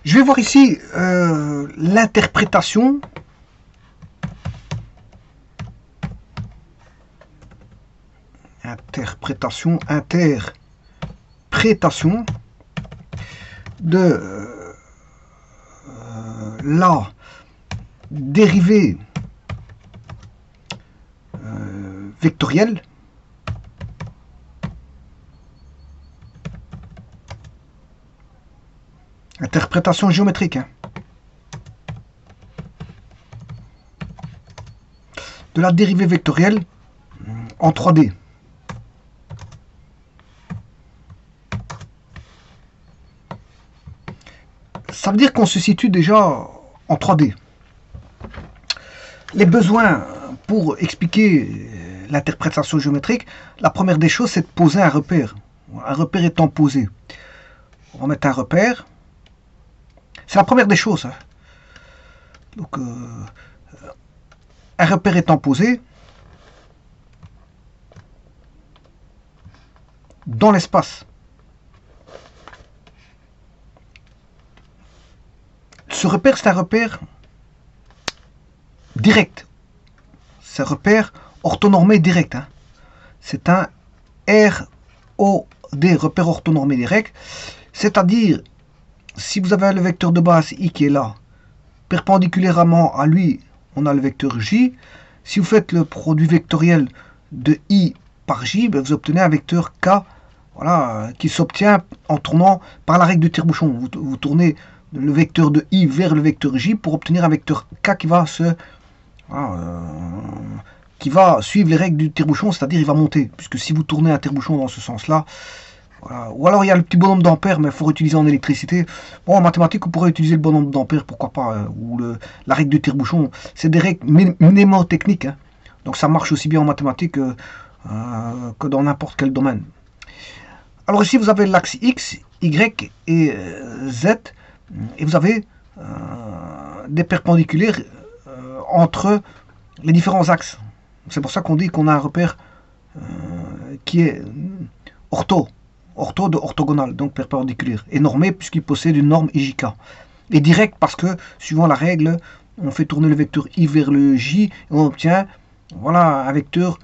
Je vais voir ici l'interprétation de la dérivée vectorielle interprétation géométrique de la dérivée vectorielle en 3D. Ça veut dire qu'on se situe déjà en 3D. Les besoins pour expliquer l'interprétation géométrique, la première des choses, c'est de poser un repère. Un repère étant posé. On va mettre un repère. C'est la première des choses. Donc, un repère étant posé, dans l'espace. Ce repère, c'est un repère direct. C'est un repère orthonormé direct. C'est un ROD, repère orthonormé direct. C'est-à-dire, si vous avez le vecteur de base I qui est là, perpendiculairement à lui, on a le vecteur J. Si vous faites le produit vectoriel de I par J, vous obtenez un vecteur K, voilà, qui s'obtient en tournant par la règle du tire-bouchon. Vous tournez le vecteur de I vers le vecteur J pour obtenir un vecteur K qui va qui va suivre les règles du tire-bouchon, c'est-à-dire il va monter. Puisque si vous tournez un tire-bouchon dans ce sens-là, voilà. Ou alors il y a le petit bonhomme d'ampère, mais il faut utiliser en électricité. Bon, en mathématiques, vous pourrez utiliser le bonhomme d'ampère, pourquoi pas, ou la règle du tire-bouchon. C'est des règles mnémotechniques, donc ça marche aussi bien en mathématiques que dans n'importe quel domaine. Alors ici, vous avez l'axe X, Y et Z, et vous avez des perpendiculaires entre les différents axes. C'est pour ça qu'on dit qu'on a un repère qui est ortho de orthogonal, donc perpendiculaire, et normé puisqu'il possède une norme IJK. Et direct parce que, suivant la règle, on fait tourner le vecteur I vers le J, et on obtient voilà, un vecteur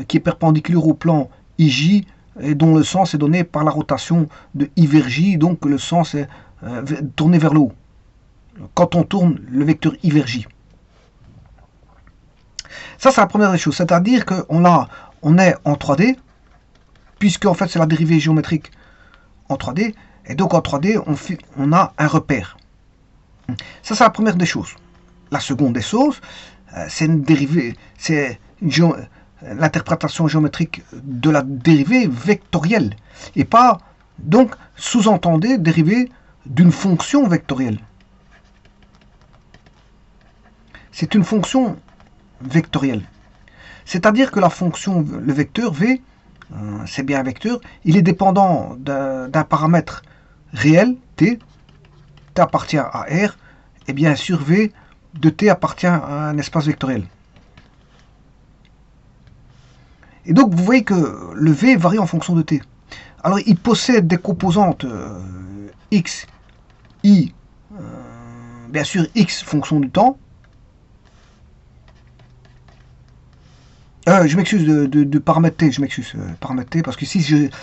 qui est perpendiculaire au plan IJ, et dont le sens est donné par la rotation de I vers J, donc le sens est tourné vers le haut. Quand on tourne le vecteur I vers J. Ça, c'est la première des choses. C'est-à-dire qu'on est en 3D, puisque en fait c'est la dérivée géométrique en 3D, et donc en 3D on a un repère. Ça c'est la première des choses. La seconde des choses, c'est une dérivée, c'est l'interprétation géométrique de la dérivée vectorielle, et pas, donc, sous-entendez dérivée d'une fonction vectorielle. C'est une fonction vectorielle. C'est-à-dire que la fonction, le vecteur V, c'est bien un vecteur, il est dépendant d'un paramètre réel, T appartient à R, et bien sûr V de T appartient à un espace vectoriel. Et donc vous voyez que le V varie en fonction de T. Alors il possède des composantes X, Y, bien sûr X fonction du temps. Je m'excuse de paramètre T, je m'excuse, paramètre T, parce que ici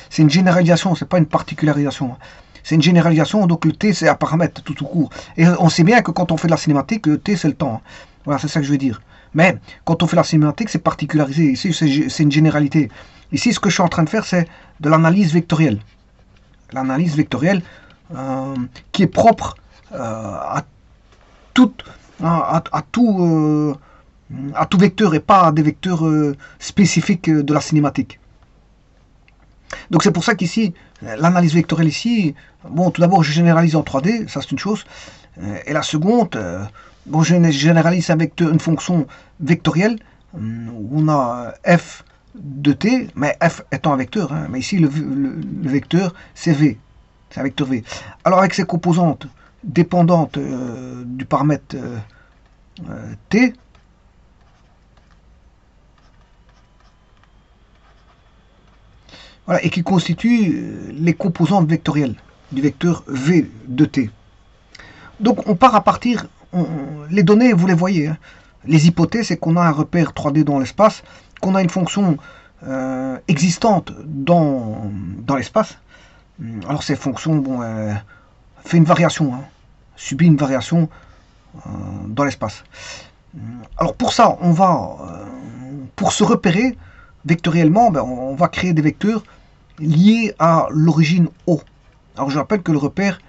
c'est une généralisation, c'est pas une particularisation. C'est une généralisation, donc le T c'est un paramètre tout court. Et on sait bien que quand on fait de la cinématique, le T c'est le temps. Voilà, c'est ça que je veux dire. Mais quand on fait la cinématique, c'est particularisé. Ici c'est une généralité. Ici ce que je suis en train de faire, c'est de l'analyse vectorielle. L'analyse vectorielle qui est propre à tout vecteur et pas à des vecteurs spécifiques de la cinématique. Donc c'est pour ça qu'ici, l'analyse vectorielle ici, bon, tout d'abord je généralise en 3D, ça c'est une chose, et la seconde, bon, je généralise avec une fonction vectorielle, où on a f de t, mais f étant un vecteur, mais ici le vecteur c'est v, c'est un vecteur v. Alors avec ces composantes dépendantes du paramètre t, voilà, et qui constituent les composantes vectorielles du vecteur v de t. Donc on part à partir, les données, vous les voyez, hein. Les hypothèses, c'est qu'on a un repère 3D dans l'espace, qu'on a une fonction existante dans l'espace. Alors ces fonctions, bon, fait une variation, hein, subit une variation dans l'espace. Alors pour ça, on va, pour se repérer vectoriellement, ben, on va créer des vecteurs liés à l'origine O. Alors je rappelle que le repère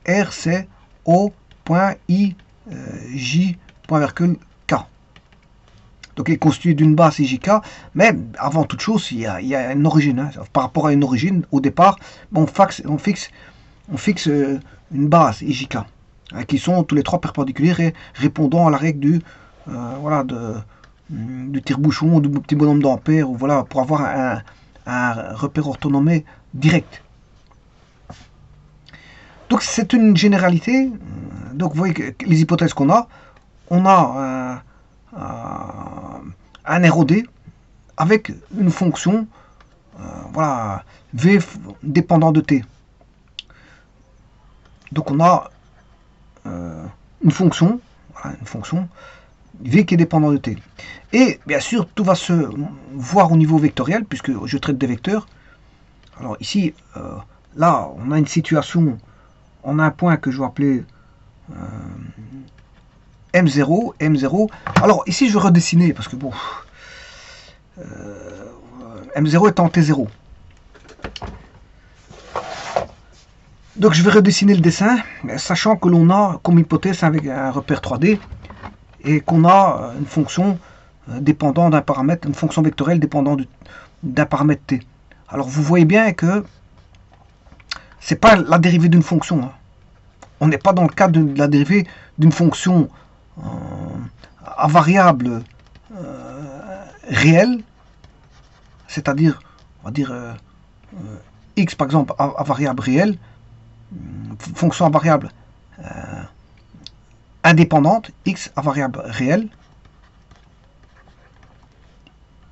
R, c'est O.I, J.K. Donc il est constitué d'une base IJK, mais avant toute chose, il y a une origine. Hein. Par rapport à une origine, au départ, on fixe une base IJK, hein, qui sont tous les trois perpendiculaires et répondant à la règle du tire-bouchon, du petit bonhomme d'Ampère, voilà, pour avoir un repère orthonomé direct. Donc c'est une généralité. Donc vous voyez que les hypothèses qu'on a, on a un ROD avec une fonction voilà, V dépendant de T. Donc on a une fonction V qui est dépendant de T. Et bien sûr, tout va se voir au niveau vectoriel, puisque je traite des vecteurs. Alors ici, là, on a une situation, on a un point que je vais appeler M0, M0. Alors ici, je vais redessiner, parce que bon, M0 étant T0. Donc je vais redessiner le dessin, sachant que l'on a comme hypothèse avec un repère 3D, et qu'on a une fonction dépendant d'un paramètre, une fonction vectorielle dépendant d'un paramètre t. Alors vous voyez bien que c'est pas la dérivée d'une fonction. Hein. On n'est pas dans le cadre de la dérivée d'une fonction à variable réelle, c'est-à-dire, on va dire x par exemple à variable réelle, fonction à variable indépendante, x à variable réelle,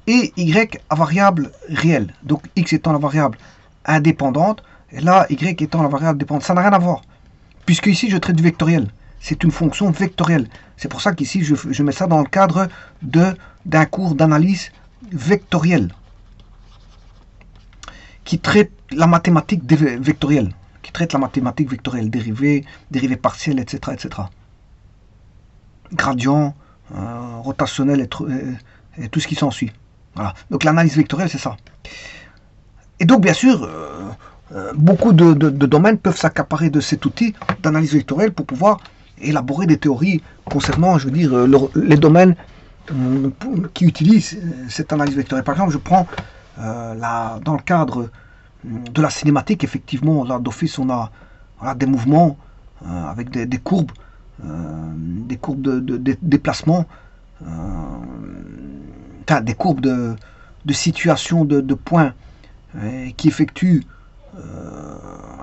et y à variable réelle. Donc x étant la variable indépendante, et là y étant la variable dépendante. Ça n'a rien à voir, puisque ici je traite du vectoriel. C'est une fonction vectorielle. C'est pour ça qu'ici je mets ça dans le cadre d'un cours d'analyse vectorielle, qui traite la mathématique vectorielle, dérivée partielle, etc., etc. Gradient, rotationnel et tout ce qui s'ensuit. Voilà. Donc l'analyse vectorielle, c'est ça. Et donc, bien sûr, beaucoup de domaines peuvent s'accaparer de cet outil d'analyse vectorielle pour pouvoir élaborer des théories concernant, je veux dire, les domaines qui utilisent cette analyse vectorielle. Par exemple, je prends dans le cadre de la cinématique, effectivement, là d'office, on a voilà, des mouvements avec des courbes, de déplacement, des courbes de situation de points qui effectuent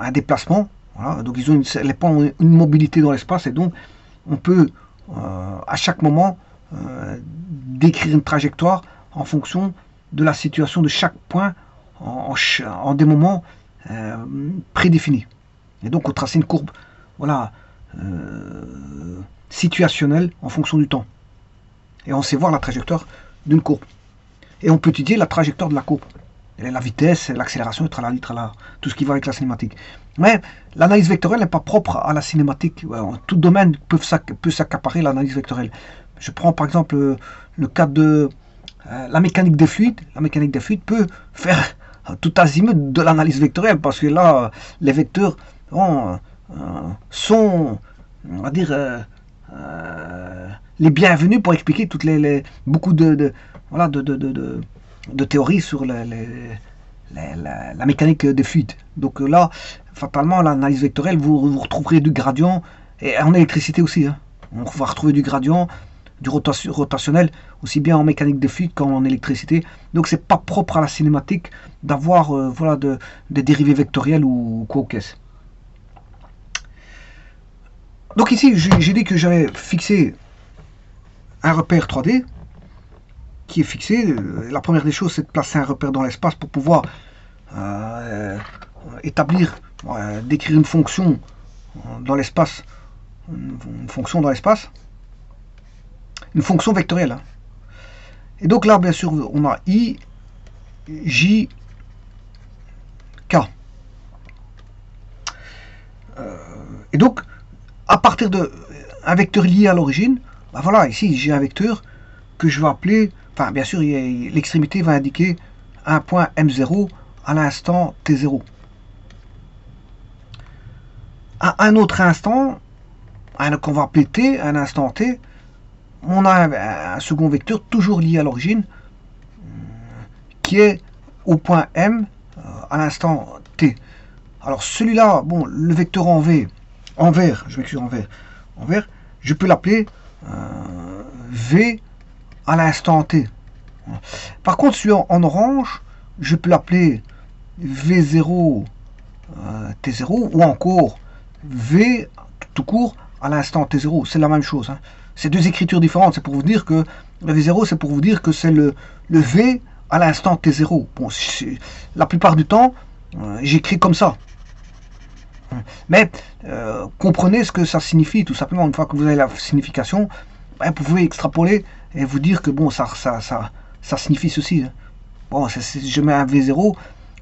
un déplacement. Voilà. Donc ils ont une mobilité dans l'espace, et donc on peut à chaque moment décrire une trajectoire en fonction de la situation de chaque point en des moments prédéfinis. Et donc on trace une courbe, voilà, situationnelle en fonction du temps. Et on sait voir la trajectoire d'une courbe. Et on peut étudier la trajectoire de la courbe. Et la vitesse, l'accélération, tout ce qui va avec la cinématique. Mais l'analyse vectorielle n'est pas propre à la cinématique. Tout domaine peut s'accaparer l'analyse vectorielle. Je prends par exemple le cas de la mécanique des fluides. La mécanique des fluides peut faire tout azimut de l'analyse vectorielle, parce que là, les vecteurs sont, on va dire, les bienvenus pour expliquer beaucoup de théories sur la mécanique des fluides. Donc là, fatalement, l'analyse vectorielle, vous retrouverez du gradient, et en électricité aussi. Hein. On va retrouver du gradient, du rotationnel, aussi bien en mécanique des fluides qu'en électricité. Donc c'est pas propre à la cinématique d'avoir voilà, des dérivées vectorielles ou quoi qu'est-ce. Donc ici, j'ai dit que j'avais fixé un repère 3D qui est fixé. La première des choses, c'est de placer un repère dans l'espace pour pouvoir établir, décrire une fonction dans l'espace une fonction dans l'espace, une fonction vectorielle. Hein. Et donc là, bien sûr, on a I, J, K. Et donc, à partir d'un vecteur lié à l'origine, ben voilà, ici j'ai un vecteur que je vais appeler, enfin bien sûr, l'extrémité va indiquer un point M0 à l'instant T0. À un autre instant, qu'on va appeler T, un instant T, on a un second vecteur toujours lié à l'origine, qui est au point M à l'instant T. Alors celui-là, bon, le vecteur en V, en vert, je vais écrire en vert, je peux l'appeler V à l'instant T. Par contre, celui en orange, je peux l'appeler V0 T0 ou encore V tout court à l'instant T0. C'est la même chose. Hein. C'est deux écritures différentes. C'est pour vous dire que le V0, c'est pour vous dire que c'est le V à l'instant T0. Bon, la plupart du temps, j'écris comme ça. Mais comprenez ce que ça signifie, tout simplement. Une fois que vous avez la signification, ben, vous pouvez extrapoler et vous dire que bon, ça signifie ceci. Hein. Bon, je mets un V0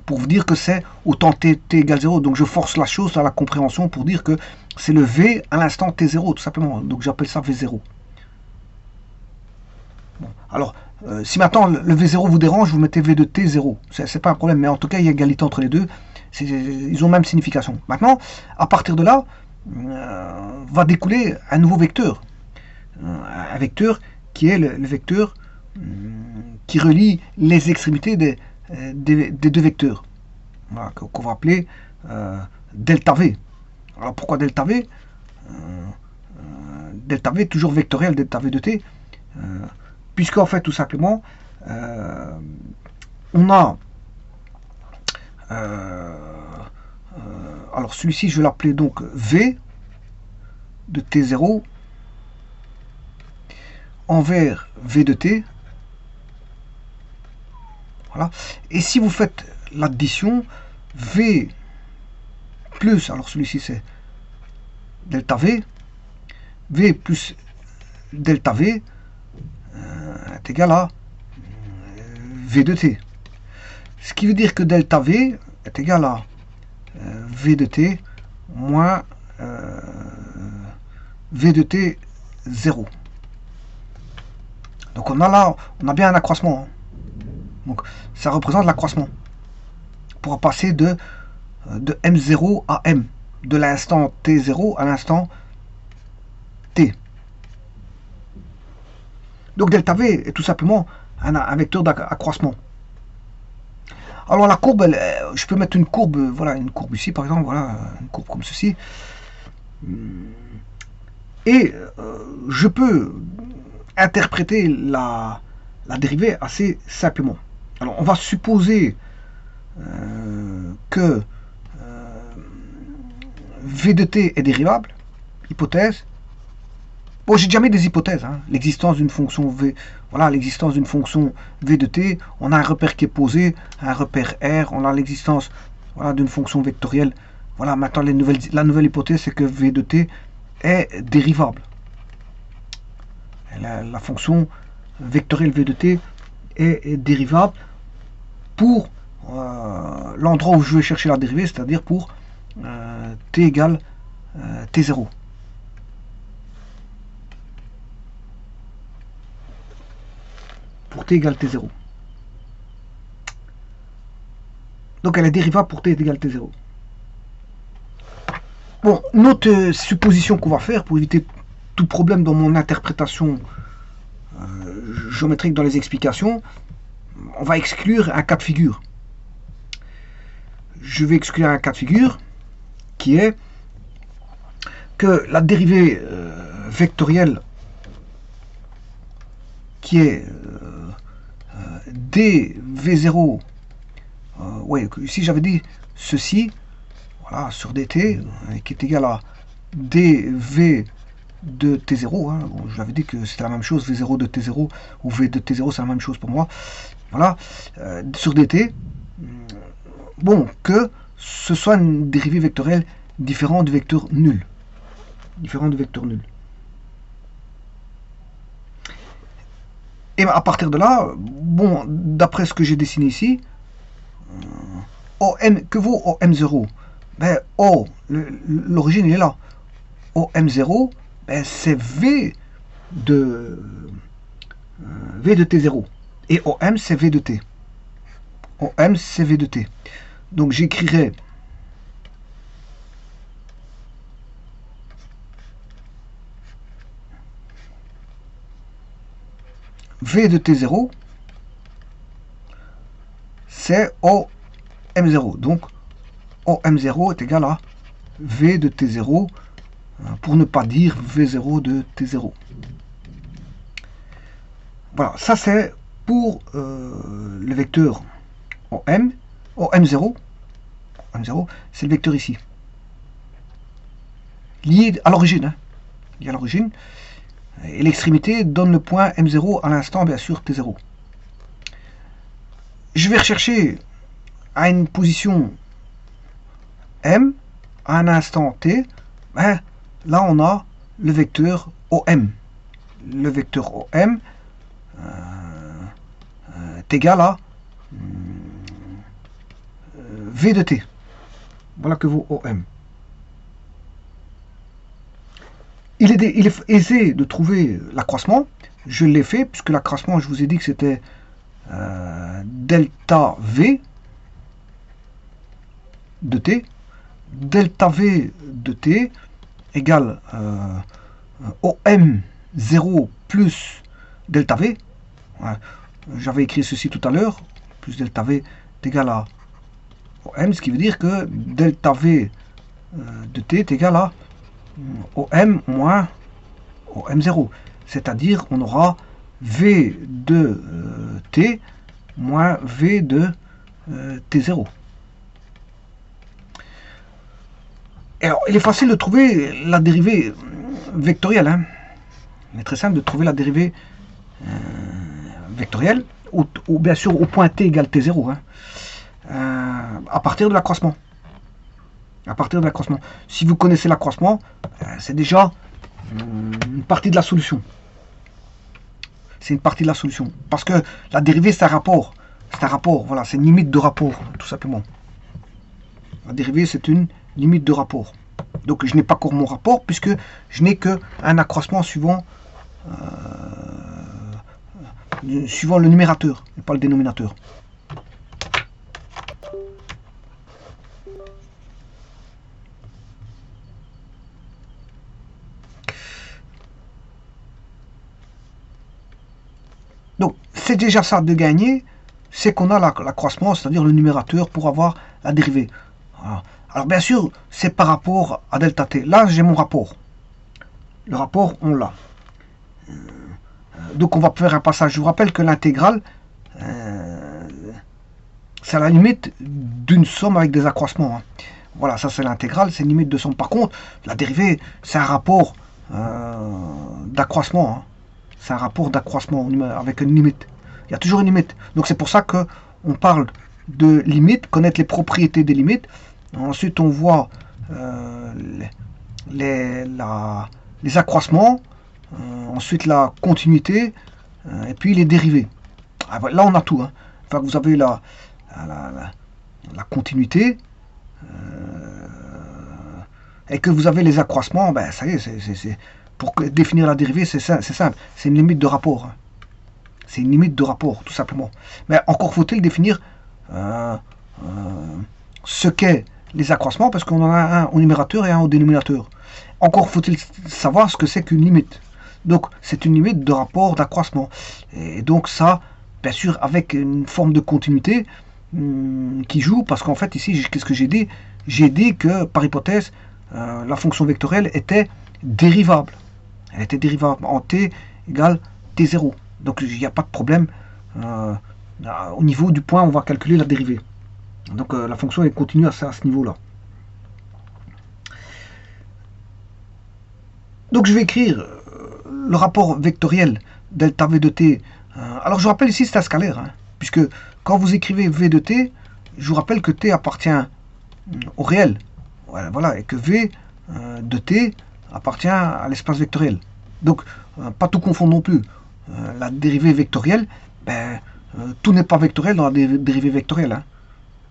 pour vous dire que c'est autant t égale 0. Donc je force la chose à la compréhension pour dire que c'est le V à l'instant T0, tout simplement. Donc j'appelle ça V0. Bon, alors, si maintenant le V0 vous dérange, vous mettez V de T0. C'est pas un problème, mais en tout cas, il y a égalité entre les deux. Ils ont même signification. Maintenant, à partir de là, va découler un nouveau vecteur. Un vecteur qui est le vecteur qui relie les extrémités des deux vecteurs. Voilà, qu'on va appeler delta V. Alors pourquoi delta V delta V toujours vectoriel, delta V de t, puisqu'en fait tout simplement on a alors celui-ci je vais l'appeler donc V de T0 envers V de T. Voilà. Et si vous faites l'addition, V plus, alors celui-ci c'est delta V, V plus delta V est égal à V de T. Ce qui veut dire que delta V est égal à V de T moins V de T 0. Donc on a bien un accroissement. Hein. Donc ça représente l'accroissement. Pour passer de M0 à M. De l'instant T0 à l'instant T. Donc delta V est tout simplement un vecteur d'accroissement. Alors la courbe, je peux mettre une courbe, voilà, une courbe ici par exemple, voilà, une courbe comme ceci. Et je peux interpréter la dérivée assez simplement. Alors on va supposer que V de t est dérivable, hypothèse. Bon, j'ai déjà mis des hypothèses, hein. L'existence d'une fonction V, voilà, l'existence d'une fonction V de t, on a un repère qui est posé, un repère R, on a l'existence, voilà, d'une fonction vectorielle. Voilà, maintenant la nouvelle hypothèse c'est que V de t est dérivable. La fonction vectorielle V de t est dérivable pour l'endroit où je vais chercher la dérivée, c'est-à-dire pour t égale t0. Pour t égale t0. Donc elle est dérivable pour t égale t0. Bon, une autre supposition qu'on va faire pour éviter tout problème dans mon interprétation géométrique dans les explications, on va exclure un cas de figure. Je vais exclure un cas de figure qui est que la dérivée vectorielle qui est dv0, ouais, ici j'avais dit ceci, voilà, sur dt, qui est égal à dv de t0, hein. Bon, je l'avais dit que c'était la même chose, v0 de t0 ou v de t0 c'est la même chose pour moi, voilà, sur dt, bon, que ce soit une dérivée vectorielle différente du vecteur nul. différent de vecteur nul. Et à partir de là, bon, d'après ce que j'ai dessiné ici, que vaut OM0? Ben, O, l'origine est là. OM0, ben, c'est V de T0. Et OM, c'est V de T. OM, c'est V de T. Donc j'écrirai V de T0, c'est OM0. Donc OM0 est égal à V de T0, pour ne pas dire V0 de T0. Voilà, ça c'est pour le vecteur OM. OM0, c'est le vecteur ici. Lié à l'origine. Hein. Lié à l'origine. Et l'extrémité donne le point M0 à l'instant, bien sûr, T0. Je vais rechercher à une position M, à un instant T. Ben, là, on a le vecteur OM. Le vecteur OM est égal à V de T. Voilà que vaut OM. Il est aisé de trouver l'accroissement. Je l'ai fait, puisque l'accroissement, je vous ai dit que c'était delta V de T. Delta V de T égale OM0 plus delta V. Ouais. J'avais écrit ceci tout à l'heure. Plus delta V est égal à OM, ce qui veut dire que delta V de T est égal à OM moins OM0. C'est-à-dire on aura V de T moins V de T0. Et alors, il est facile de trouver la dérivée vectorielle. Hein. Il est très simple de trouver la dérivée vectorielle, ou bien sûr au point T égale T0, hein, à partir de l'accroissement. À partir de l'accroissement. Si vous connaissez l'accroissement, c'est déjà une partie de la solution. C'est une partie de la solution. Parce que la dérivée, c'est un rapport. C'est un rapport, voilà, c'est une limite de rapport, tout simplement. La dérivée, c'est une limite de rapport. Donc je n'ai pas encore mon rapport, puisque je n'ai qu'un accroissement suivant le numérateur, et pas le dénominateur. Donc, c'est déjà ça de gagner, c'est qu'on a l'accroissement, c'est-à-dire le numérateur pour avoir la dérivée. Voilà. Alors, bien sûr, c'est par rapport à delta t. Là, j'ai mon rapport. Le rapport, on l'a. Donc, on va faire un passage. Je vous rappelle que l'intégrale, c'est à la limite d'une somme avec des accroissements. Hein. Voilà, ça c'est l'intégrale, c'est une limite de somme. Par contre, la dérivée, c'est un rapport d'accroissement. Hein. C'est un rapport d'accroissement avec une limite. Il y a toujours une limite. Donc c'est pour ça qu'on parle de limite, connaître les propriétés des limites. Ensuite, on voit les accroissements, ensuite la continuité, et puis les dérivés. Là, on a tout. Hein. Enfin, vous avez la continuité, et que vous avez les accroissements, ben ça y est, pour définir la dérivée, c'est simple. C'est une limite de rapport. Hein. C'est une limite de rapport, tout simplement. Mais encore faut-il définir ce qu'est les accroissements, parce qu'on en a un au numérateur et un au dénominateur. Encore faut-il savoir ce que c'est qu'une limite. Donc, c'est une limite de rapport d'accroissement. Et donc, ça, bien sûr, avec une forme de continuité qui joue, parce qu'en fait, ici, qu'est-ce que j'ai dit? J'ai dit que, par hypothèse, la fonction vectorielle était dérivable. Elle était dérivable en t égale t0. Donc il n'y a pas de problème. Au niveau du point, on va calculer la dérivée. Donc la fonction est continue à ce niveau-là. Donc je vais écrire le rapport vectoriel delta v de t. Alors je rappelle ici c'est un scalaire, hein, puisque quand vous écrivez v de t, je vous rappelle que t appartient au réel. Voilà, et que v de t appartient à l'espace vectoriel. Donc, pas tout confondre non plus. La dérivée vectorielle, ben, tout n'est pas vectoriel dans la dérivée vectorielle. Hein.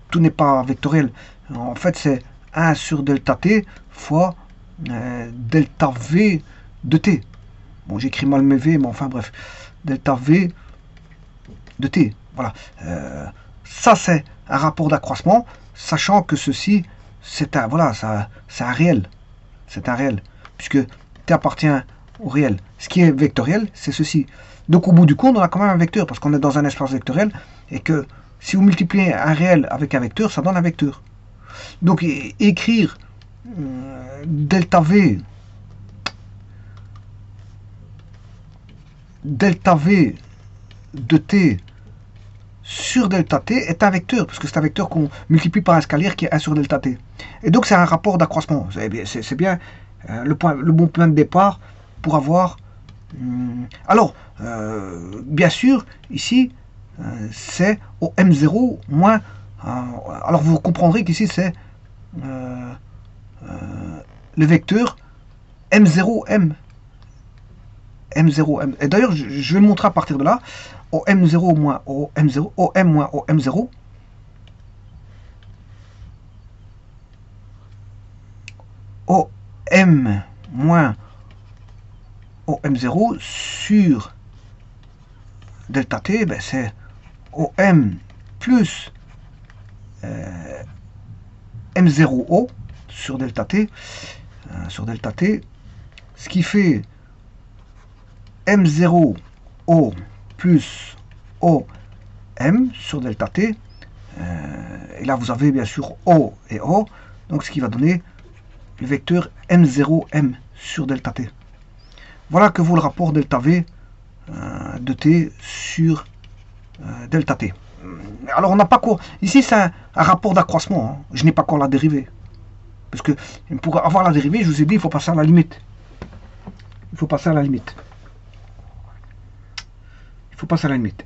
Tout n'est pas vectoriel. En fait, c'est 1 sur delta t fois delta v de t. Bon, j'écris mal mes v, mais enfin bref. Delta v de t. Voilà. Ça, c'est un rapport d'accroissement, sachant que ceci, c'est un, voilà, c'est un réel. C'est un réel. Puisque t appartient au réel. Ce qui est vectoriel, c'est ceci. Donc, au bout du compte, on a quand même un vecteur, parce qu'on est dans un espace vectoriel, et que si vous multipliez un réel avec un vecteur, ça donne un vecteur. Donc, écrire delta v de t sur delta t est un vecteur, parce que c'est un vecteur qu'on multiplie par un scalaire qui est 1 sur delta t. Et donc, c'est un rapport d'accroissement. C'est bien le bon point de départ pour avoir... alors, bien sûr, ici, c'est au m0 moins... alors, vous comprendrez qu'ici, c'est le vecteur m0m. M0M. Et d'ailleurs, je vais le montrer à partir de là. Au M0 moins au M0, au M moins au M0. Au M moins au M0 sur delta t, ben c'est au M plus M0O sur delta t, ce qui fait M0O plus OM sur delta t. Et là, vous avez bien sûr O et O. Donc, ce qui va donner le vecteur M0M sur delta t. Voilà que vaut le rapport delta V de t sur delta t. Alors, on n'a pas quoi. Ici, c'est un rapport d'accroissement. Hein. Je n'ai pas encore la dérivée. Parce que pour avoir la dérivée, je vous ai dit, il faut passer à la limite. Il faut passer à la limite. Il faut passer à la limite.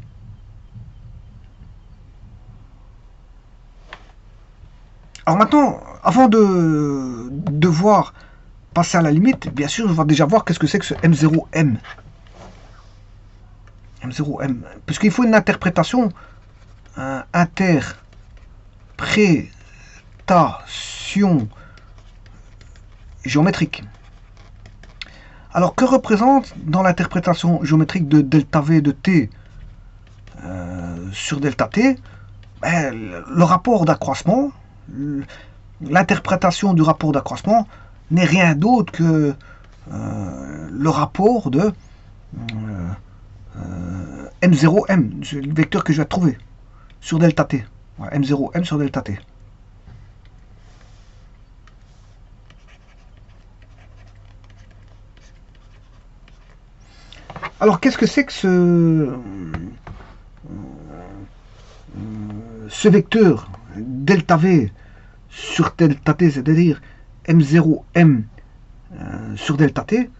Alors maintenant, avant de devoir passer à la limite, bien sûr, je vais déjà voir qu'est-ce que c'est que ce M0M. M0M. Puisqu'il faut une interprétation interprétation géométrique. Alors, que représente dans l'interprétation géométrique de delta V de t sur delta t le rapport d'accroissement, l'interprétation du rapport d'accroissement n'est rien d'autre que le rapport de M0M, le vecteur que je vais trouver, sur delta t. M0M sur delta t. Alors, qu'est-ce que c'est que ce vecteur delta V sur delta t, c'est-à-dire M0M sur delta t?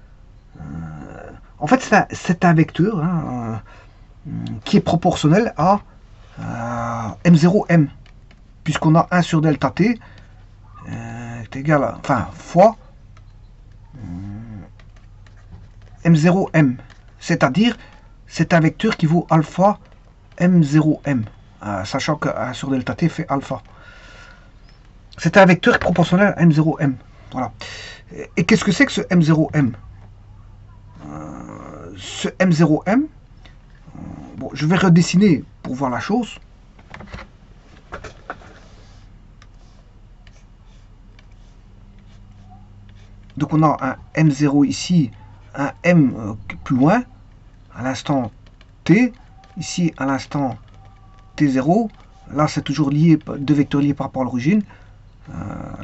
En fait, c'est un vecteur hein, qui est proportionnel à M0M, puisqu'on a 1 sur delta t est égal à, enfin, fois M0M. C'est-à-dire, c'est un vecteur qui vaut alpha M0M, sachant que 1 sur delta t fait alpha. C'est un vecteur proportionnel à M0M. Voilà. Et qu'est-ce que c'est que ce M0M? Ce M0M, bon, je vais redessiner pour voir la chose. Donc on a un M0 ici, un M plus loin, à l'instant T, ici à l'instant T0, là c'est toujours lié, deux vecteurs liés par rapport à l'origine.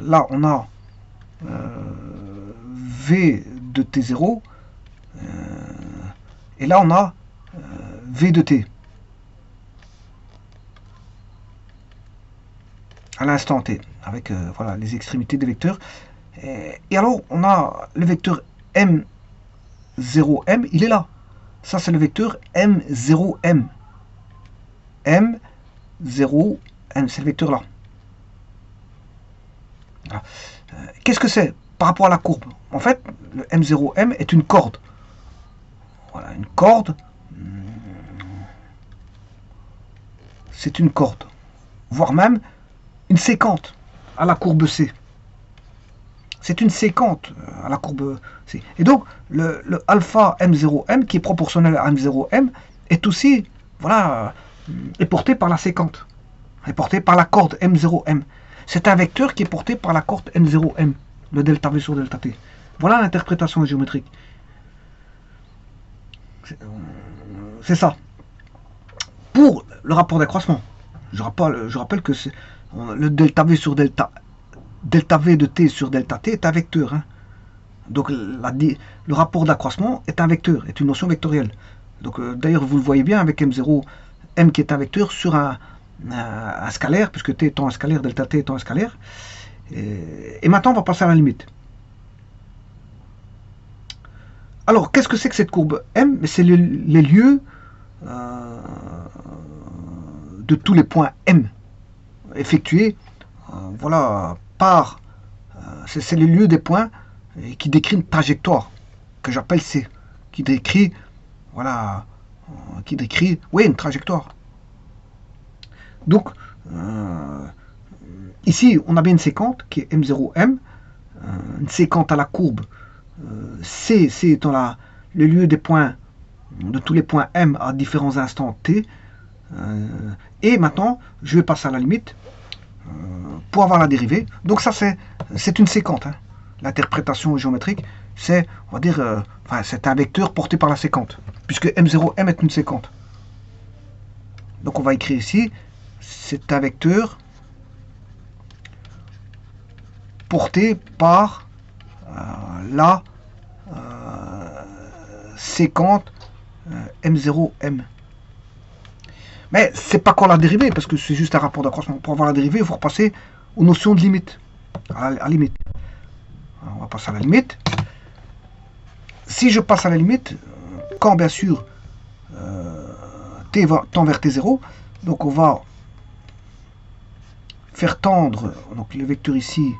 Là on a V de T0, et là on a V de T. À l'instant T, avec voilà, les extrémités des vecteurs. Et alors on a le vecteur M0M, il est là. Ça c'est le vecteur M0M. M0M, c'est le vecteur là. Qu'est-ce que c'est? par rapport à la courbe. En fait, le M0M est une corde. Voilà, une corde. C'est une corde. Voire même une séquente à la courbe C. C'est une séquente à la courbe C. Et donc, le alpha M0M, qui est proportionnel à M0M, est aussi, voilà, est porté par la séquente. Est porté par la corde M0M. C'est un vecteur qui est porté par la corde M0M, le delta V sur delta T. Voilà l'interprétation géométrique. C'est ça. Pour le rapport d'accroissement, je rappelle que le delta V sur delta V de T sur delta T est un vecteur. Hein. Donc le rapport d'accroissement est un vecteur, est une notion vectorielle. Donc d'ailleurs vous le voyez bien avec M0, M qui est un vecteur sur un scalaire, puisque T étant un scalaire, delta T étant un scalaire. Et maintenant on va passer à la limite. Alors qu'est-ce que c'est que cette courbe M? C'est les lieux de tous les points M effectués, voilà, par c'est le lieu des points qui décrit une trajectoire que j'appelle C, qui décrit, voilà, oui, une trajectoire. Donc ici on a bien une séquente qui est M0M, une séquente à la courbe C étant le lieu des points, de tous les points M à différents instants T. Et maintenant, je vais passer à la limite pour avoir la dérivée. Donc ça, c'est une séquente. Hein. L'interprétation géométrique, c'est, on va dire, c'est un vecteur porté par la séquente, puisque M0M est une séquente. Donc on va écrire ici, c'est un vecteur porté par la séquente M0M. Mais c'est pas encore la dérivée, parce que c'est juste un rapport d'accroissement. Pour avoir la dérivée, il faut repasser aux notions de limite. À limite. On va passer à la limite. Si je passe à la limite, quand bien sûr t tend vers t0, donc on va faire tendre, donc le vecteur ici,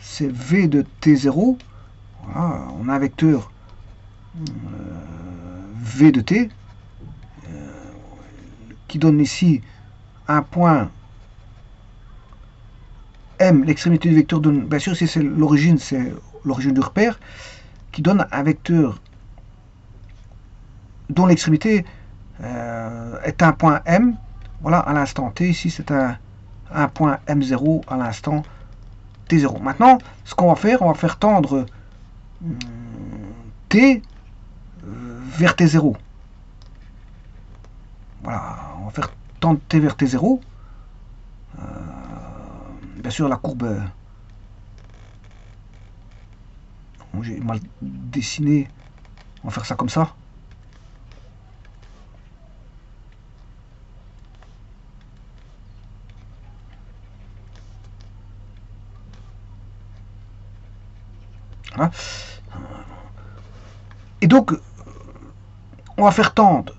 c'est v de t0. Voilà, on a un vecteur v de t, qui donne ici un point M, l'extrémité du vecteur donne, bien sûr si c'est l'origine du repère, qui donne un vecteur dont l'extrémité est un point M, voilà, à l'instant T, ici c'est un point M0 à l'instant T0. Maintenant, ce qu'on va faire tendre T vers T0. Voilà, on va faire tendre T vers T0. Bien sûr, la courbe, j'ai mal dessiné, on va faire ça comme ça. Voilà. Et donc, on va faire tendre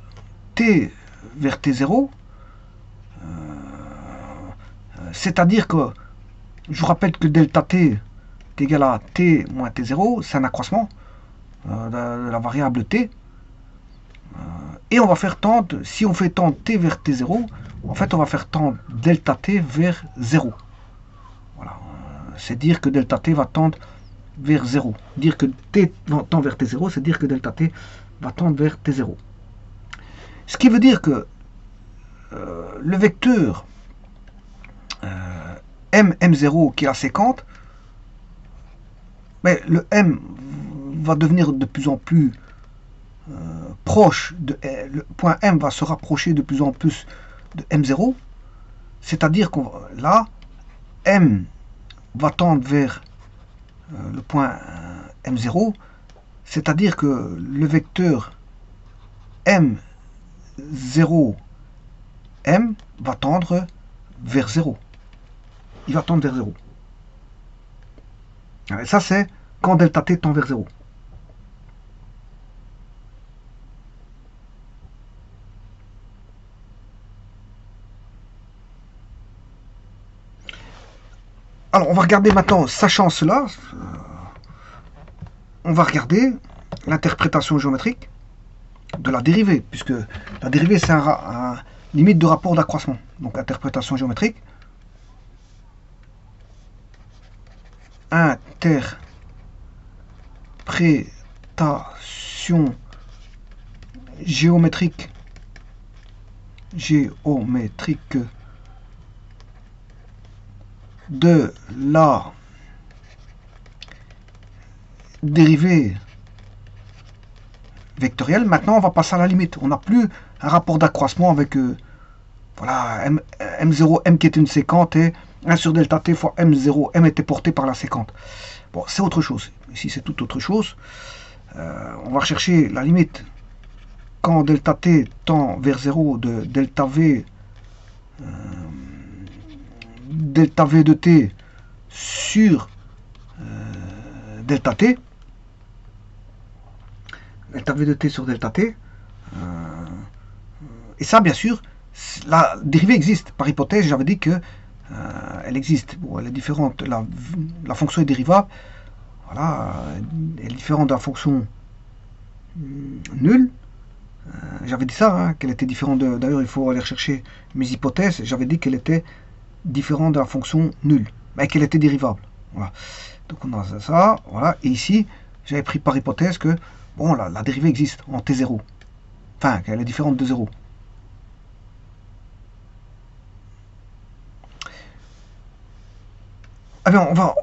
T vers T0, c'est-à-dire que, je vous rappelle que delta T est égal à T moins T0, c'est un accroissement de la variable T, et on va faire tendre, si on fait tendre T vers T0, en fait on va faire tendre delta T vers 0. Voilà, c'est dire que delta T va tendre vers 0. Dire que T tend vers T0, c'est dire que delta T va tendre vers T0. Ce qui veut dire que le vecteur M0 qui est la séquente, mais le M va devenir de plus en plus proche, le point M va se rapprocher de plus en plus de M0, c'est-à-dire que là, M va tendre vers le point M0, c'est-à-dire que le vecteur M0M va tendre vers 0. Il va tendre vers 0. Et ça, c'est quand delta T tend vers 0. Alors, on va regarder maintenant, sachant cela, on va regarder l'interprétation géométrique de la dérivée, puisque la dérivée c'est un limite de rapport d'accroissement. Donc interprétation géométrique. Interprétation géométrique de la dérivée vectorielle. Maintenant, on va passer à la limite. On n'a plus un rapport d'accroissement avec voilà, M0, M qui est une séquente et 1 sur delta t fois M0, M était porté par la séquente. Bon, c'est autre chose. Ici, c'est tout autre chose. On va rechercher la limite quand delta t tend vers 0 de delta v de t sur delta t. Delta v de t sur delta t. Et ça, bien sûr, la dérivée existe. Par hypothèse, j'avais dit que elle existe. Bon, elle est différente. La fonction est dérivable. Voilà, elle est différente de la fonction nulle. J'avais dit ça, hein, qu'elle était différente de... D'ailleurs, il faut aller rechercher mes hypothèses. J'avais dit qu'elle était différente de la fonction nulle, mais qu'elle était dérivable. Voilà. Donc on a ça, voilà. Et ici, j'avais pris par hypothèse que bon, la dérivée existe en t0. Enfin, qu'elle est différente de 0. Ah bien, on va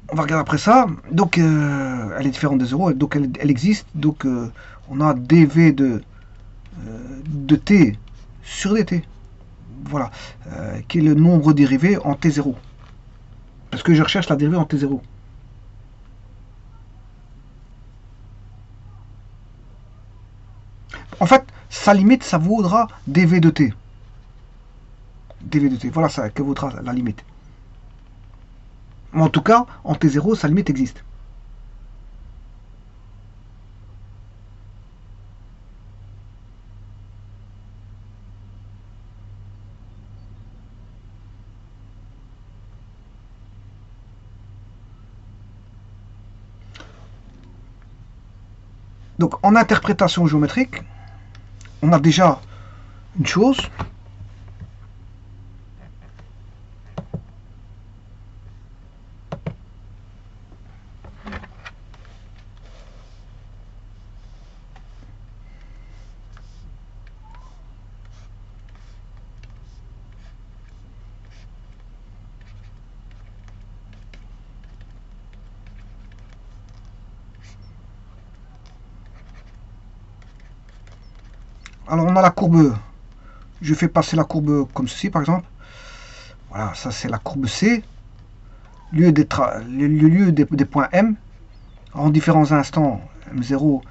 regarder après ça. Donc, elle est différente de 0, donc elle existe. Donc, on a dv de t sur dt. Voilà. Qui est le nombre dérivé en t0. Parce que je recherche la dérivée en t0. En fait, sa limite, ça vaudra dv de t. dv de t. Voilà ça que vaudra la limite. Mais en tout cas, en t0, sa limite existe. Donc, en interprétation géométrique, on a déjà une chose. Alors on a la courbe, je fais passer la courbe comme ceci par exemple. Voilà, ça c'est la courbe C, le lieu des points M, en différents instants, M0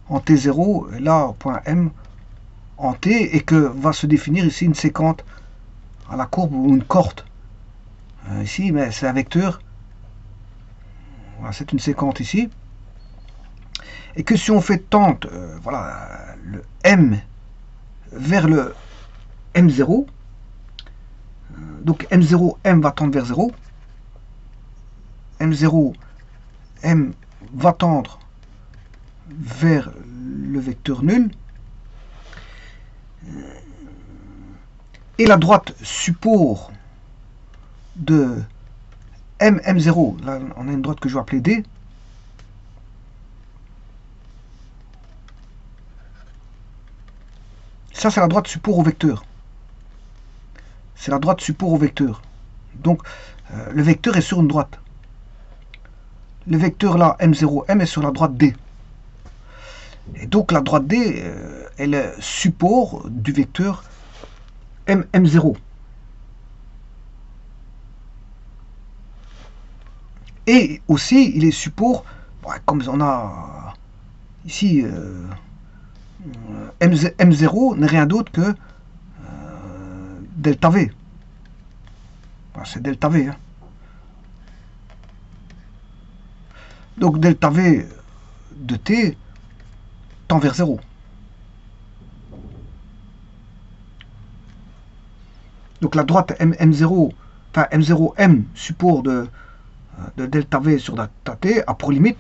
en T0, et là point M en T, et que va se définir ici une séquente à la courbe ou une cohorte. Ici, mais c'est un vecteur, voilà, c'est une séquente ici, et que si on fait tendre voilà, le M vers le M0, donc M0, M va tendre vers 0, M0, M va tendre vers le vecteur nul, et la droite support de M0, là on a une droite que je vais appeler D, ça c'est la droite support au vecteur. C'est la droite support au vecteur. Donc le vecteur est sur une droite. Le vecteur là, M0, M est sur la droite D. Et donc la droite D est le support du vecteur M0. Et aussi il est support, comme on a ici M0 n'est rien d'autre que delta V. C'est delta V. Hein. Donc delta V de t tend vers 0. Donc la droite M0, enfin M0M, support de delta V sur delta t, a pour limite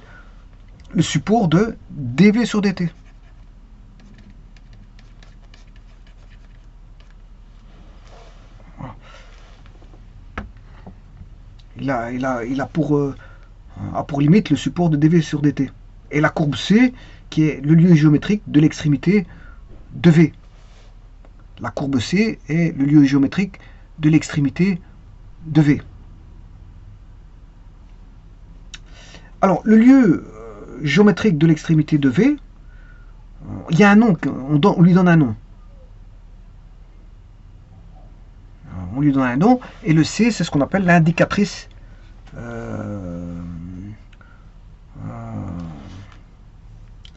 le support de dv sur dt. Voilà. Il a pour limite le support de dv sur dt. Et la courbe C, qui est le lieu géométrique de l'extrémité de V. La courbe C est le lieu géométrique de l'extrémité de V. Alors, le lieu géométrique de l'extrémité de V, il y a un nom, on lui donne un nom. On lui donne un nom, et le C, c'est ce qu'on appelle l'indicatrice.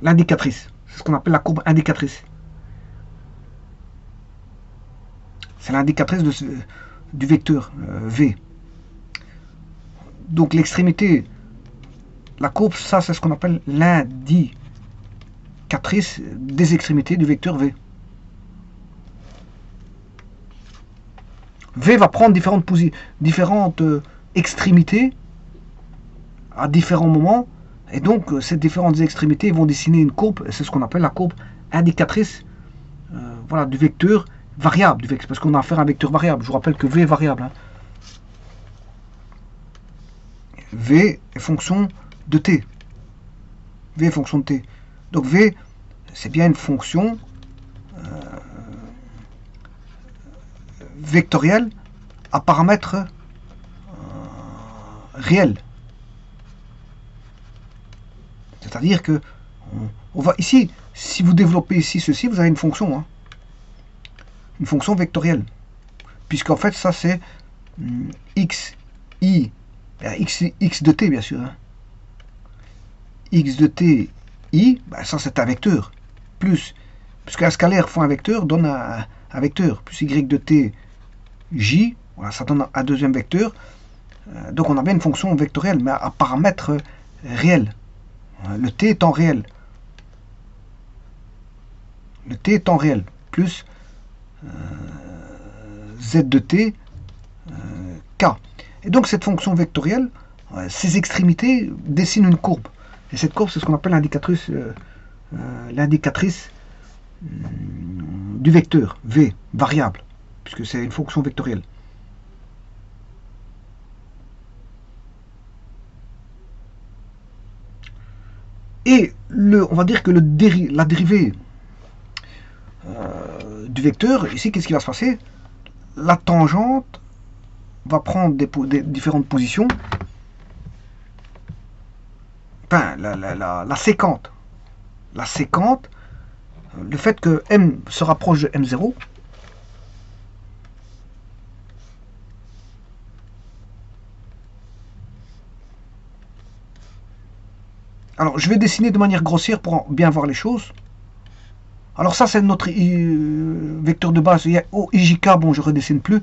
L'indicatrice, c'est ce qu'on appelle la courbe indicatrice. C'est l'indicatrice du vecteur V. Donc l'extrémité, la courbe, ça c'est ce qu'on appelle l'indicatrice des extrémités du vecteur V. V va prendre différentes extrémités à différents moments, et donc ces différentes extrémités vont dessiner une courbe, et c'est ce qu'on appelle la courbe indicatrice voilà, du vecteur variable, parce qu'on a affaire à un vecteur variable. Je vous rappelle que V est variable. Hein. V est fonction de t. V est fonction de t. Donc V, c'est bien une fonction vectorielle à paramètres réels. C'est-à-dire que on va ici, si vous développez ici ceci, vous avez une fonction. Hein. Une fonction vectorielle. Puisqu'en fait, ça c'est x, i, x de t, bien sûr. Hein. X de t, i, ben ça c'est un vecteur. Plus, puisqu'un scalaire fois un vecteur donne un vecteur. Plus y de t, j, voilà, ça donne un deuxième vecteur. Donc on a bien une fonction vectorielle, mais à paramètres réels. Le t étant réel. Le t étant réel. Plus z de t, k. Et donc cette fonction vectorielle, ses extrémités dessinent une courbe. Et cette courbe, c'est ce qu'on appelle l'indicatrice du vecteur, v, variable, puisque c'est une fonction vectorielle. Et on va dire que la dérivée du vecteur, ici, qu'est-ce qui va se passer? La tangente va prendre des différentes positions. Enfin, la séquente. La séquente, le fait que M se rapproche de M0, alors je vais dessiner de manière grossière pour bien voir les choses. Alors ça c'est notre vecteur de base, IJK, bon je redessine plus.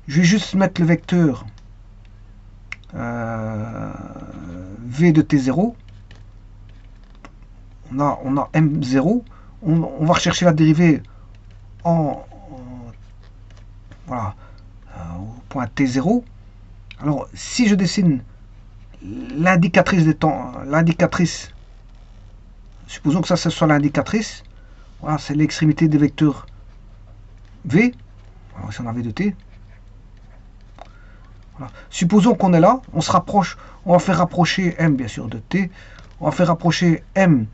Je vais juste mettre le vecteur V de T0. On a M0. On va rechercher la dérivée voilà, au point T0. Alors si je dessine l'indicatrice des temps, supposons que ça ce soit l'indicatrice. Voilà, c'est l'extrémité des vecteurs V. Alors, si on a V de T. Voilà. Supposons qu'on est là, on se rapproche, on va faire rapprocher M bien sûr de T. On va faire rapprocher M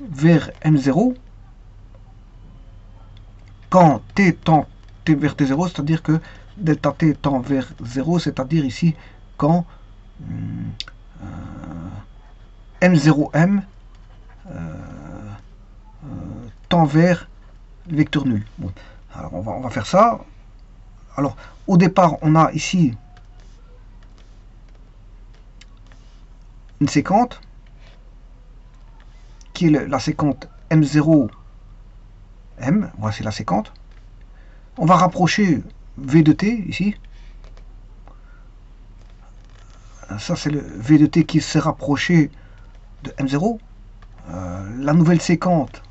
vers M0. Quand T tend vers T0, c'est-à-dire que delta T tend vers 0, c'est-à-dire ici quand M0M tend vers le vecteur nul. Bon. Alors on va faire ça. Alors au départ on a ici une séquente qui est la séquente M0M. Voici la séquente. On va rapprocher V de T ici. Ça c'est le V de T qui s'est rapproché de M0. La nouvelle séquente,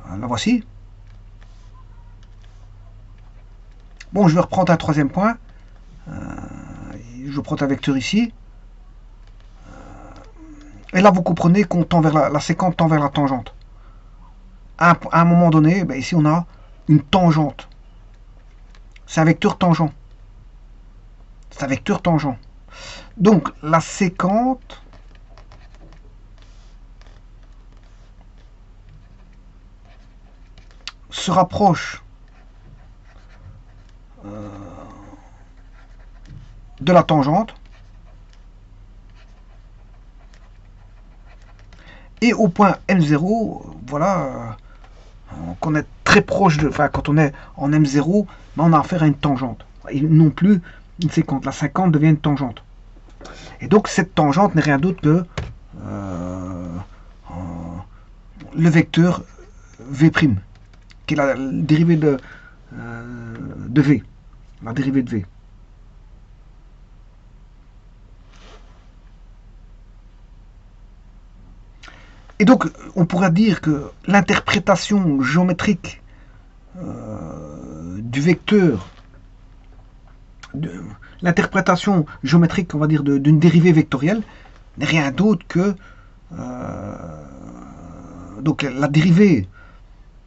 la voici. Bon, je vais reprendre un troisième point. Je prends un vecteur ici. Et là, vous comprenez qu'on tend vers la séquence tend vers la tangente. À un moment donné, ben ici, on a une tangente. C'est un vecteur tangent. C'est un vecteur tangent. Donc, la séquente se rapproche de la tangente. Et au point M0, voilà, qu'on est très proche de... Enfin, quand on est en M0, ben on a affaire à une tangente. Et non plus une séquence. La séquence devient une tangente. Et donc, cette tangente n'est rien d'autre que le vecteur V', qui est la dérivée de V. La dérivée de V. Et donc, on pourrait dire que l'interprétation géométrique du vecteur, l'interprétation géométrique, on va dire, d'une dérivée vectorielle, n'est rien d'autre que donc la dérivée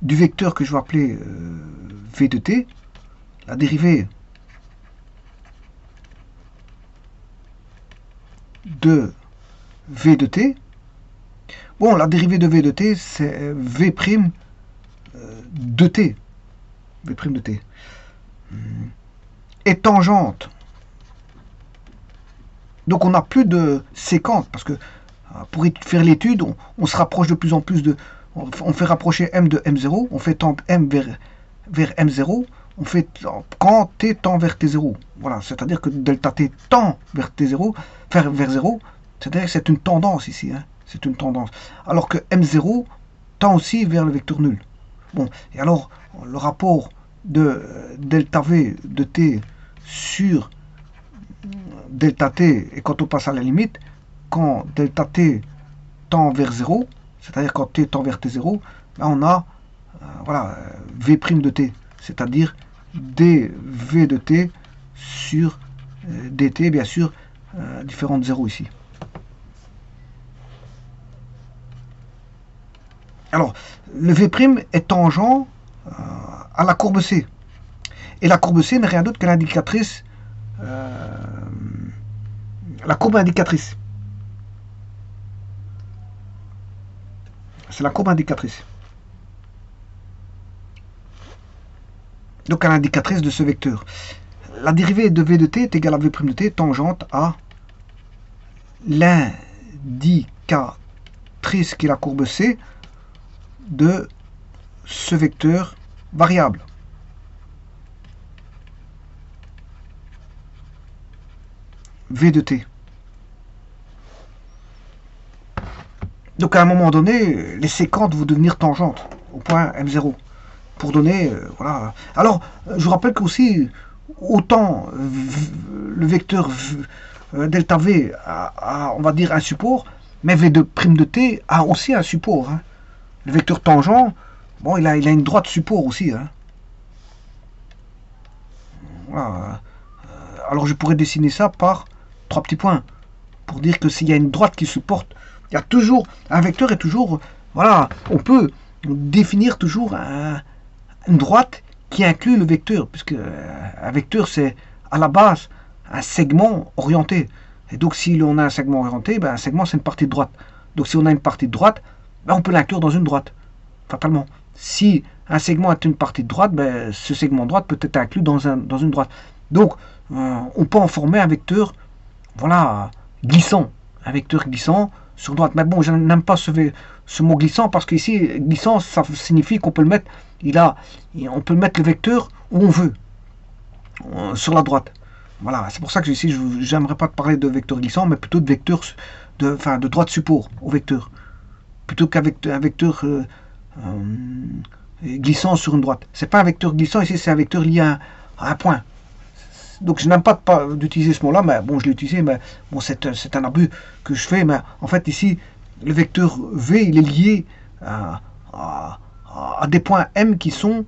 du vecteur que je vais appeler v de t, la dérivée de v de t. Bon, la dérivée de v de t, c'est v' de t. V' de t. Et tangente. Donc on n'a plus de séquence, parce que pour faire l'étude, on se rapproche de plus en plus de... On fait rapprocher m de m0, on fait tendre m vers m0, on fait quand t tend vers t0. Voilà, c'est-à-dire que delta t tend vers t0, vers 0, c'est-à-dire que c'est une tendance ici, hein. C'est une tendance. Alors que M0 tend aussi vers le vecteur nul. Bon, et alors, le rapport de delta V de t sur delta t, et quand on passe à la limite, quand delta t tend vers 0, c'est-à-dire quand t tend vers t0, là on a voilà, V' de t, c'est-à-dire dv de t sur dt, bien sûr, différent de 0 ici. Alors, le V' est tangent à la courbe C. Et la courbe C n'est rien d'autre que l'indicatrice, la courbe indicatrice. C'est la courbe indicatrice. Donc, à l'indicatrice de ce vecteur. La dérivée de V de t est égale à V' de t tangente à l'indicatrice qui est la courbe C de ce vecteur variable. V de t. Donc à un moment donné, les séquentes vont devenir tangentes au point M0. Pour donner, voilà. Alors, je vous rappelle qu'aussi, autant le vecteur delta V a, on va dire, un support, mais V de prime de t a aussi un support, hein. Le vecteur tangent, bon, il a une droite support aussi, hein. Voilà. Alors je pourrais dessiner ça par 3 petits points, pour dire que s'il y a une droite qui supporte, il y a toujours, un vecteur est toujours, voilà, on peut définir toujours une droite qui inclut le vecteur, puisque un vecteur c'est à la base un segment orienté. Et donc si on a un segment orienté, ben, un segment c'est une partie de droite. Donc si on a une partie de droite, ben, on peut l'inclure dans une droite, fatalement. Si un segment est une partie de droite, ben, ce segment de droite peut être inclus dans une droite. Donc on peut en former un vecteur, voilà, glissant, un vecteur glissant sur droite. Mais bon, je n'aime pas ce mot glissant, parce qu'ici, glissant, ça signifie qu'on peut le mettre, on peut mettre le vecteur où on veut, sur la droite. Voilà, c'est pour ça que ici, j'aimerais pas te parler de vecteur glissant, mais plutôt de vecteur, de droite support au vecteur, plutôt qu'avec un vecteur glissant sur une droite. C'est pas un vecteur glissant, ici c'est un vecteur lié à un point. Donc je n'aime pas d'utiliser ce mot-là, mais bon, je l'ai utilisé, mais bon, c'est un abus que je fais. Mais en fait, ici, le vecteur V, il est lié à des points M qui sont...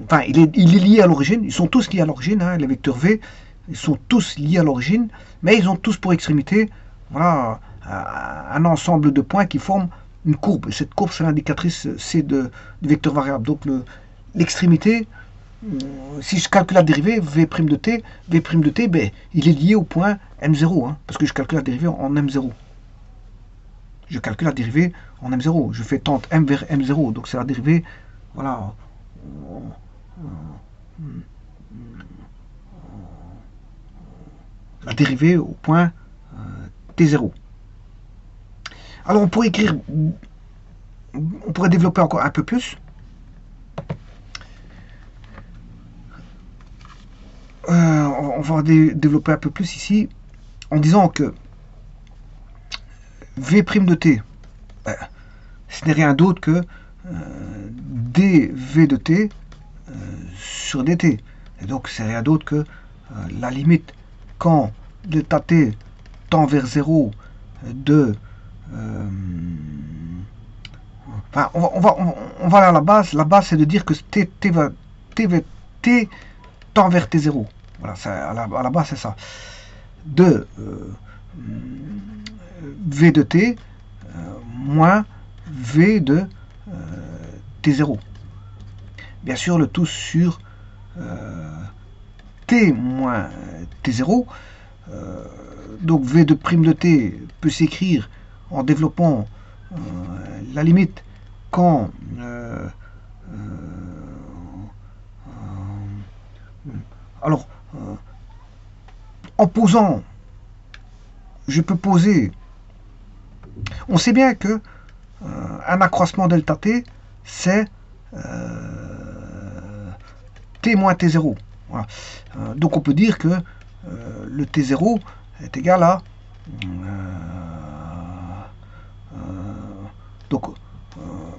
enfin, il est lié à l'origine. Ils sont tous liés à l'origine, hein, les vecteurs V. Ils sont tous liés à l'origine, mais ils ont tous pour extrémité, voilà, un ensemble de points qui forment une courbe. Et cette courbe, c'est l'indicatrice C du vecteur variable. Donc l'extrémité, si je calcule la dérivée, V' de t, ben, il est lié au point M0, hein, parce que je calcule la dérivée en M0. Je calcule la dérivée en M0. Je fais tente M vers M0, donc c'est la dérivée, voilà, la dérivée au point T0. Alors on pourrait écrire, on pourrait développer encore un peu plus. On va développer un peu plus ici en disant que V' de t, ce n'est rien d'autre que dV de t sur dt. Et donc c'est rien d'autre que la limite quand delta t tend vers 0 de... enfin, on va aller à la base. La base c'est de dire que t tend vers t0. Voilà, à la base c'est ça. De V de t moins V de t0. Bien sûr, le tout sur t moins t0. Donc V de prime de t peut s'écrire en développant la limite quand alors en posant, je peux poser, on sait bien que un accroissement delta t c'est t moins t0. Voilà. Donc on peut dire que le t0 est égal à donc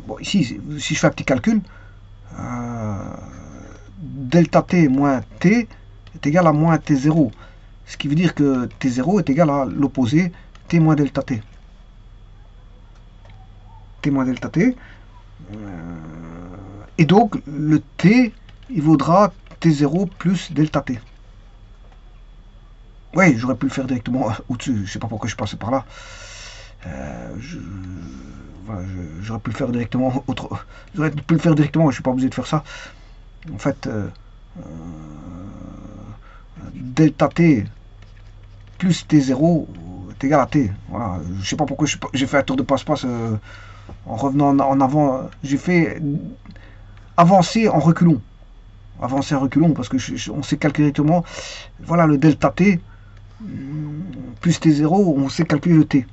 bon, ici si je fais un petit calcul, delta t moins t est égal à moins t0, ce qui veut dire que t0 est égal à l'opposé t moins delta t. T moins delta t, et donc le t il vaudra t0 plus delta t. Oui, j'aurais pu le faire directement au-dessus, je sais pas pourquoi je passais par là. Voilà, j'aurais pu le faire directement j'aurais pu le faire directement, je suis pas obligé de faire ça. En fait, delta t plus t0 est égal à t. Voilà, je sais pas pourquoi j'ai fait un tour de passe-passe en revenant en avant. J'ai fait avancer en reculons. Avancer en reculons parce que on sait calculer directement. Voilà le delta t plus t0, on sait calculer le t.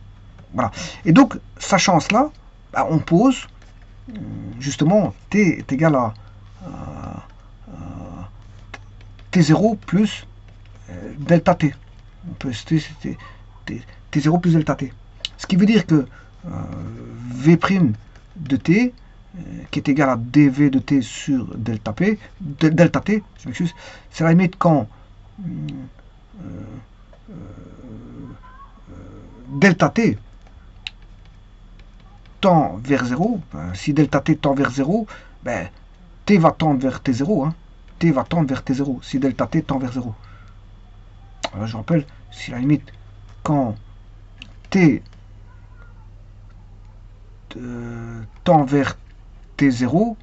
Voilà. Et donc, sachant cela, bah, on pose justement t est égal à t0 plus delta t. On peut t0 plus delta t. Ce qui veut dire que V' de t qui est égal à dv de t sur delta t, je m'excuse, c'est la limite quand delta t tend vers 0, si delta t tend vers 0, ben, t va tendre vers t0, hein. T va tendre vers t0, si delta t tend vers 0. Alors je rappelle, si la limite, quand t tend vers t0,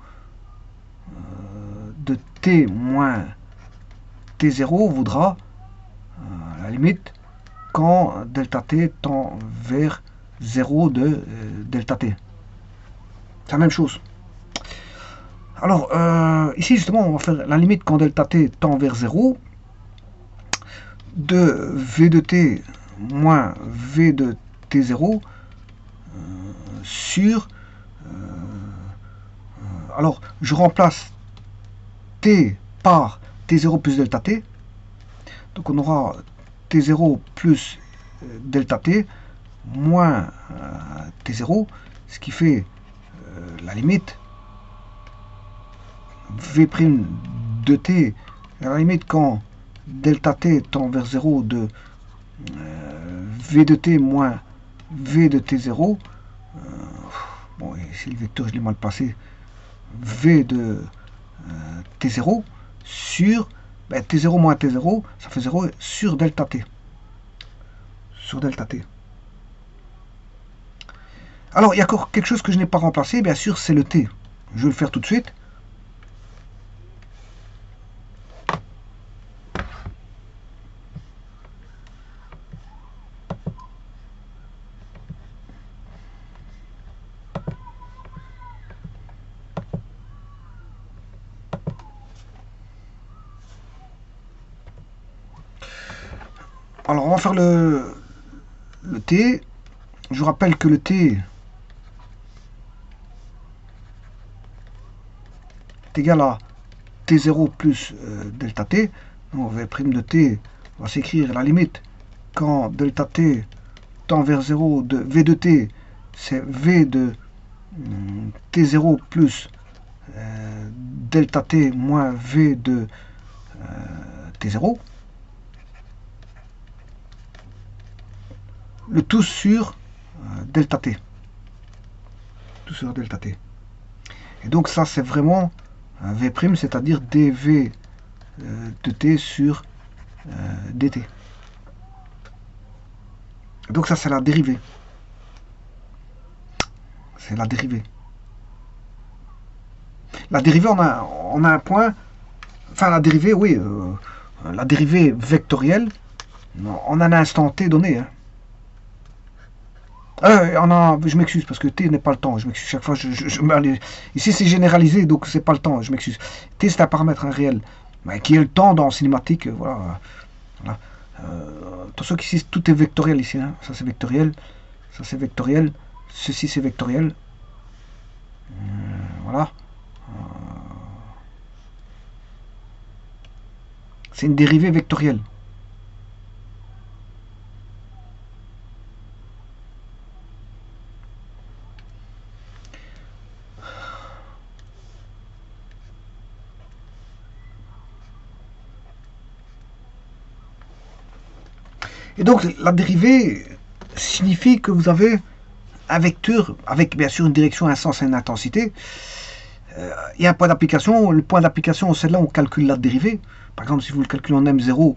de t moins t0 vaudra la limite quand delta t tend vers 0 de delta t. C'est la même chose. Alors, ici justement, on va faire la limite quand delta t tend vers 0 de v de t moins v de t0 sur... alors, je remplace t par t0 plus delta t. Donc on aura t0 plus delta t moins t0, ce qui fait la limite v' de t, à la limite quand delta t tend vers 0 de v de t moins v de t0. Bon, ici le vecteur je l'ai mal passé, v de t0 sur ben, t0 moins t0, ça fait 0 sur delta t. Sur delta t. Alors, il y a encore quelque chose que je n'ai pas remplacé, bien sûr, c'est le t. Je vais le faire tout de suite. Alors, on va faire le t. Je vous rappelle que le t est égal à t0 plus delta t. Donc, v' de t va s'écrire à la limite quand delta t tend vers 0 de v de t, c'est v de t0 plus delta t moins v de t0. Le tout sur delta t. Tout sur delta t. Et donc ça c'est vraiment v', c'est-à-dire dv de t sur dt. Donc ça c'est la dérivée. C'est la dérivée. La dérivée, on a un point, enfin la dérivée, oui, la dérivée vectorielle, on a un instant t donné. Hein. Je m'excuse parce que t n'est pas le temps. Je m'excuse chaque fois. Ici c'est généralisé, donc c'est pas le temps. Je m'excuse. T c'est un paramètre réel, mais qui est le temps dans cinématique. Voilà. Attention qu'ici tout est vectoriel ici. Hein. Ça c'est vectoriel. Ça c'est vectoriel. Ceci c'est vectoriel. Voilà. C'est une dérivée vectorielle. Et donc la dérivée signifie que vous avez un vecteur avec bien sûr une direction, un sens et une intensité. Il y a un point d'application. Le point d'application, c'est là où on calcule la dérivée. Par exemple, si vous le calculez en m0,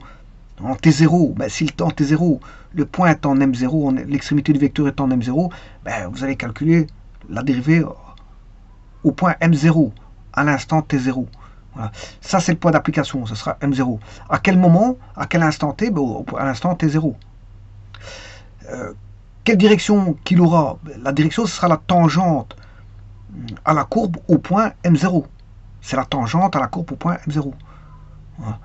en t0, ben, si en t0, le point est en m0, l'extrémité du vecteur est en m0, ben, vous allez calculer la dérivée au point m0, à l'instant t0. Voilà. Ça, c'est le point d'application, ce sera m0. À quel moment, à quel instant t? Ben, à l'instant t0. Quelle direction qu'il aura? La direction, ce sera la tangente à la courbe au point m0. C'est la tangente à la courbe au point m0. Voilà.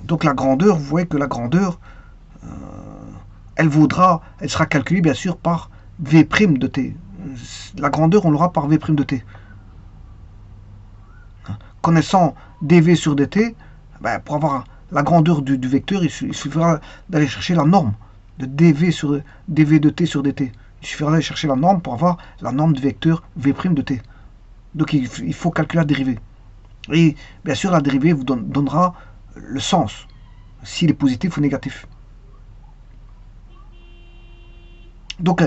Donc la grandeur, vous voyez que la grandeur, elle sera calculée bien sûr par v' de t. La grandeur, on l'aura par v' de t. Connaissant dv sur dt, ben, pour avoir la grandeur du vecteur, il suffira d'aller chercher la norme de dv de t sur dt. Il suffira d'aller chercher la norme pour avoir la norme du vecteur v' de t. Donc il faut calculer la dérivée. Et bien sûr, la dérivée vous donnera le sens, s'il est positif ou négatif. Donc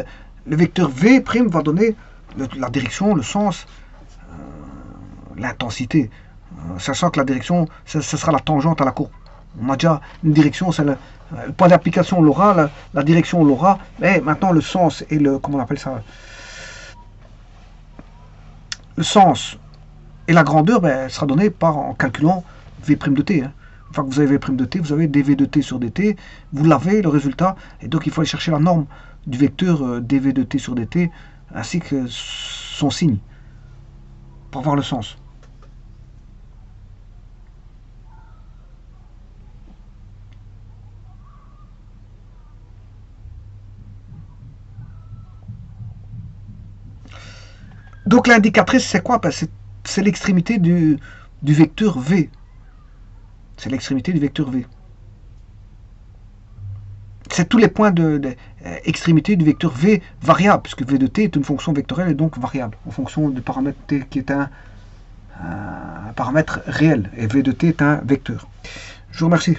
le vecteur v' va donner la direction, le sens, l'intensité. Sachant que la direction, ce sera la tangente à la courbe. On a déjà une direction, c'est le point d'application, on l'aura, la direction, on l'aura, mais maintenant le sens et le, comment on appelle ça, le sens et la grandeur ben, sera donné en calculant v' de t. Hein. Une fois que vous avez v' de t, vous avez dv de t sur dt, vous l'avez, le résultat, et donc il faut aller chercher la norme du vecteur dv de t sur dt, ainsi que son signe, pour avoir le sens. Donc l'indicatrice, c'est quoi? Ben, c'est l'extrémité du vecteur v. C'est l'extrémité du vecteur v. C'est tous les points d'extrémité du vecteur v variable, puisque v de t est une fonction vectorielle et donc variable, en fonction du paramètre t qui est un paramètre réel, et v de t est un vecteur. Je vous remercie.